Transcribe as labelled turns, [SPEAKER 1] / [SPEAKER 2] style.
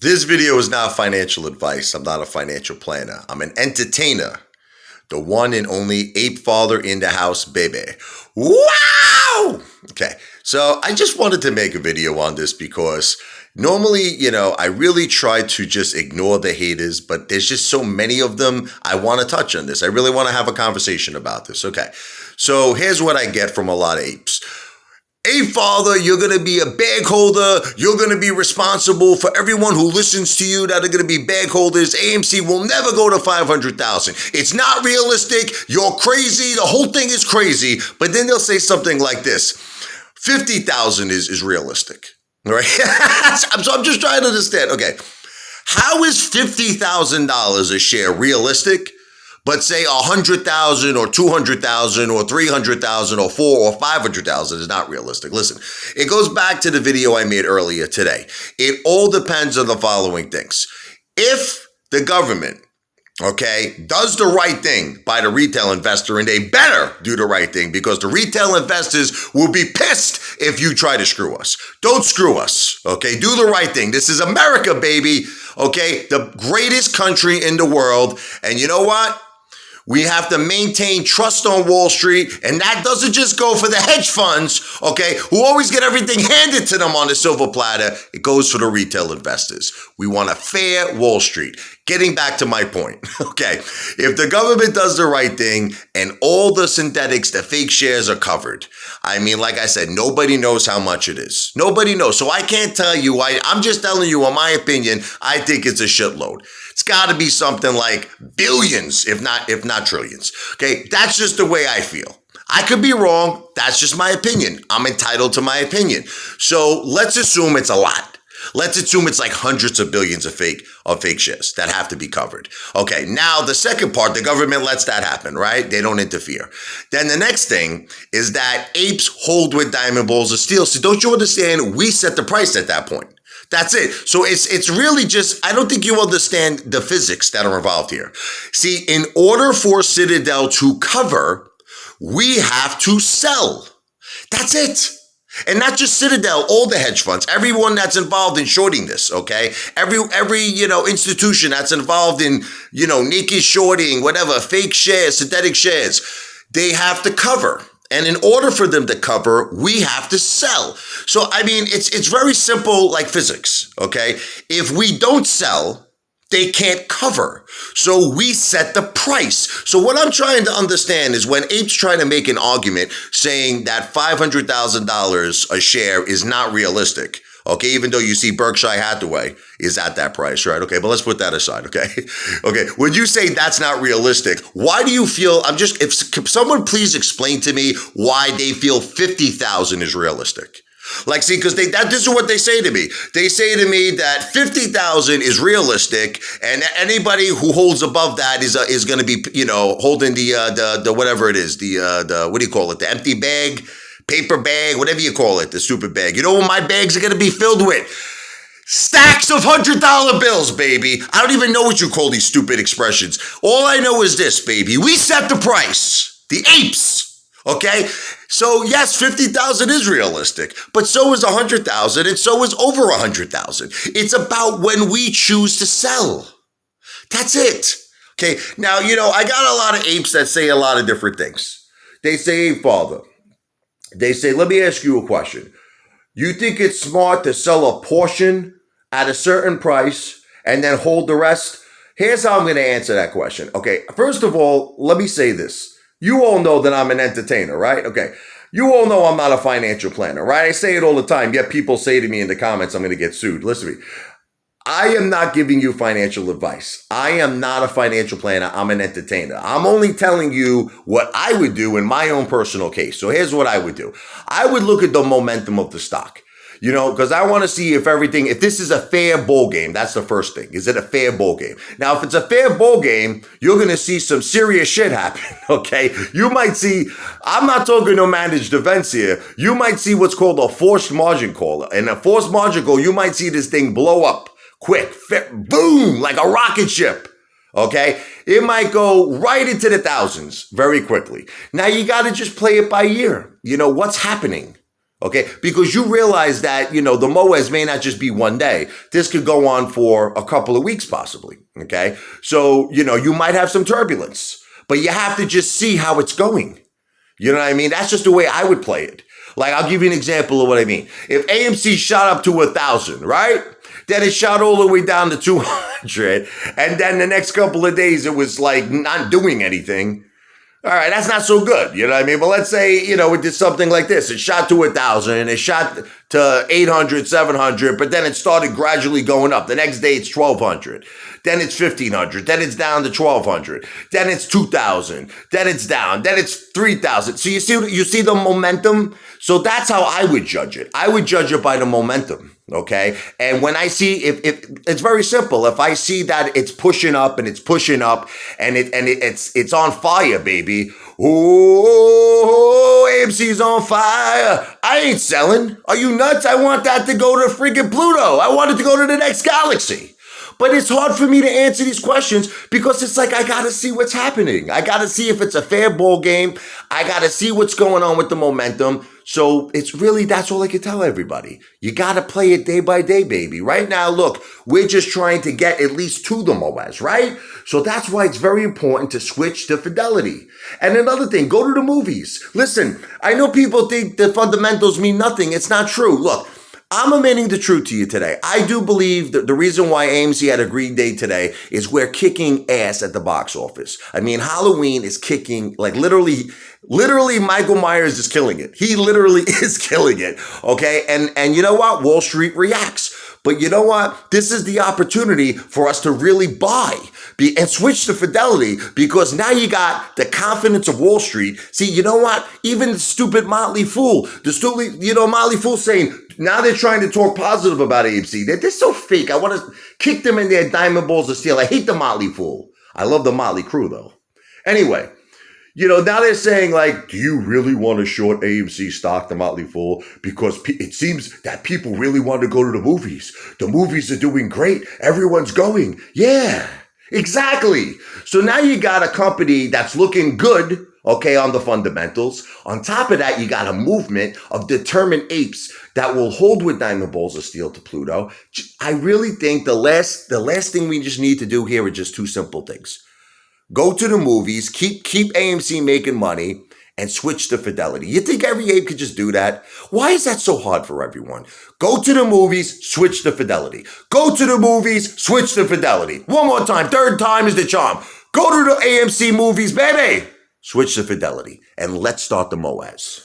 [SPEAKER 1] This video is not financial advice. I'm not a financial planner. I'm an entertainer. The one and only Apefather in the house, baby. Wow! Okay, so I just wanted to make a video on this because normally, I really try to just ignore the haters, but there's just so many of them. I want to touch on this. I really want to have a conversation about this. Okay, so here's what I get from a lot of apes. Apefather, you're going to be a bag holder. You're going to be responsible for everyone who listens to you that are going to be bag holders. AMC will never go to 500,000. It's not realistic. You're crazy. The whole thing is crazy. But then they'll say something like this. 50,000 is realistic. All right? So I'm just trying to understand. Okay. How is $50,000 a share realistic? But say 100,000 or 200,000 or 300,000 or 4 or 500,000 is not realistic. Listen, it goes back to the video I made earlier today. It all depends on the following things. If the government, does the right thing by the retail investor, and they better do the right thing because the retail investors will be pissed if you try to screw us. Don't screw us, okay? Do the right thing. This is America, baby, okay? The greatest country in the world. And you know what? We have to maintain trust on Wall Street, and that doesn't just go for the hedge funds, who always get everything handed to them on a silver platter. It goes for the retail investors. We want a fair Wall Street. Getting back to my point, if the government does the right thing and all the synthetics, the fake shares are covered, like I said, nobody knows how much it is. Nobody knows. So I can't tell you. I'm just telling you, in my opinion, I think it's a shitload. It's got to be something like billions, if not trillions. Okay, that's just the way I feel. I could be wrong. That's just my opinion. I'm entitled to my opinion. So let's assume it's a lot. Let's assume it's like hundreds of billions of fake shares that have to be covered. Okay, now the second part, the government lets that happen, right? They don't interfere. Then the next thing is that apes hold with diamond balls of steel. So don't you understand? We set the price at that point. That's it. So it's really just, I don't think you understand the physics that are involved here. See, in order for Citadel to cover, we have to sell. That's it. And not just Citadel, all the hedge funds, everyone that's involved in shorting this, okay? Every institution that's involved in, naked shorting, whatever, fake shares, synthetic shares, they have to cover. And in order for them to cover, we have to sell. So, it's very simple like physics, okay? If we don't sell, they can't cover. So we set the price. So what I'm trying to understand is when apes try to make an argument saying that $500,000 a share is not realistic, okay, even though you see Berkshire Hathaway is at that price, right? Okay, but let's put that aside, okay? Okay, when you say that's not realistic, why do you feel, if someone please explain to me why they feel 50,000 is realistic? Because this is what they say to me. They say to me that 50,000 is realistic, and anybody who holds above that is going to be, holding the whatever it is, the what do you call it, the empty bag, paper bag, whatever you call it, the stupid bag. You know what my bags are going to be filled with? Stacks of $100 bills, baby. I don't even know what you call these stupid expressions. All I know is this, baby. We set the price. The apes. Okay, so yes, 50,000 is realistic, but so is 100,000, and so is over 100,000. It's about when we choose to sell. That's it. Okay, now, I got a lot of apes that say a lot of different things. They say, hey, Father, they say, let me ask you a question. You think it's smart to sell a portion at a certain price and then hold the rest? Here's how I'm going to answer that question. Okay, first of all, let me say this. You all know that I'm an entertainer, right? Okay. You all know I'm not a financial planner, right? I say it all the time, yet people say to me in the comments, I'm going to get sued. Listen to me. I am not giving you financial advice. I am not a financial planner. I'm an entertainer. I'm only telling you what I would do in my own personal case. So here's what I would do. I would look at the momentum of the stock. Because I want to see if this is a fair ball game. That's the first thing. Is it a fair ball game? Now, if it's a fair ball game, you're going to see some serious shit happen, okay? You might see, I'm not talking no managed events here. You might see what's called a forced margin call. And a forced margin call, you might see this thing blow up quick, boom, like a rocket ship, okay? It might go right into the thousands very quickly. Now, you got to just play it by ear. What's happening? Okay, because you realize that, the Moez may not just be one day. This could go on for a couple of weeks possibly. Okay, so, you might have some turbulence, but you have to just see how it's going. You know what I mean? That's just the way I would play it. Like, I'll give you an example of what I mean. If AMC shot up to 1,000, right? Then it shot all the way down to 200. And then the next couple of days, it was like not doing anything. All right, that's not so good. You know what I mean? But let's say, it did something like this. It shot to 1,000. It shot to 800, 700. But then it started gradually going up. The next day, it's 1,200. Then it's 1,500. Then it's down to 1,200. Then it's 2,000. Then it's down. Then it's 3,000. So you see the momentum? So that's how I would judge it. I would judge it by the momentum. Okay. And when I see, if it's very simple, if I see that it's pushing up and it's pushing up and it's on fire, baby. Oh, AMC's on fire. I ain't selling. Are you nuts? I want that to go to freaking Pluto. I want it to go to the next galaxy. But it's hard for me to answer these questions because it's like, I got to see what's happening. I got to see if it's a fair ball game. I got to see what's going on with the momentum. So it's really, that's all I can tell everybody. You got to play it day by day, baby. Right now, look, we're just trying to get at least to the Moaz, right? So that's why it's very important to switch to fidelity. And another thing, go to the movies. Listen, I know people think the fundamentals mean nothing. It's not true. Look, I'm admitting the truth to you today. I do believe that the reason why AMC had a Green Day today is we're kicking ass at the box office. I mean, Halloween is kicking, like literally Michael Myers is killing it. He literally is killing it. Okay. And you know what? Wall Street reacts. But you know what? This is the opportunity for us to really buy and switch to fidelity because now you got the confidence of Wall Street. See, you know what? Even the stupid Motley Fool, Motley Fool saying, now they're trying to talk positive about AMC. They're so fake. I want to kick them in their diamond balls of steel. I hate the Motley Fool. I love the Motley Crew, though. Anyway, now they're saying, like, do you really want to short AMC stock, the Motley Fool? Because it seems that people really want to go to the movies. The movies are doing great. Everyone's going. Yeah, exactly. So now you got a company that's looking good, okay, on the fundamentals. On top of that, you got a movement of determined apes that will hold with diamond balls of steel to Pluto. I really think the last thing we just need to do here are just two simple things. Go to the movies, keep AMC making money, and switch to fidelity. You think every ape could just do that? Why is that so hard for everyone? Go to the movies, switch to fidelity. Go to the movies, switch to fidelity. One more time, third time is the charm. Go to the AMC movies, baby. Switch to fidelity, and let's start the Moaz.